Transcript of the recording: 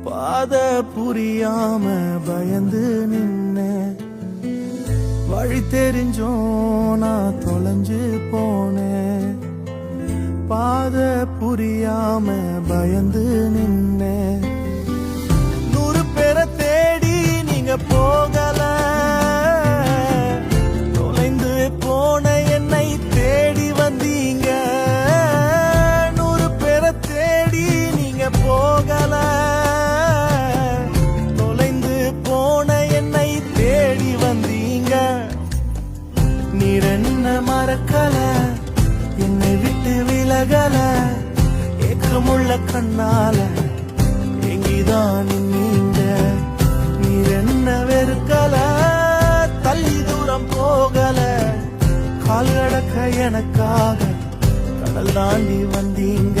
பாத புரியாம பயந்து நின்ன வழி தெரிஞ்சோம் நான் தொலைஞ்சு போனேன். பாத புரியாம பயந்து நின்ன 100 பேரை தேடி நீங்க போகல, தொலைந்து போன என்னை தேடி வந்தீங்க. 100 பேரை தேடி நீங்க போகல, தொலைந்து போன என்னை தேடி வந்தீங்க. நீர் என்ன மறக்கல, என்னை விட்டு விலகல, ஏக்கமுள்ள கண்ணால எங்கிதான் நீங்க. நீர் என்ன வெறுக்கல, தள்ளி தூரம் போகல, கால் கடக்க எனக்காக கடல் தாண்டி வந்தீங்க.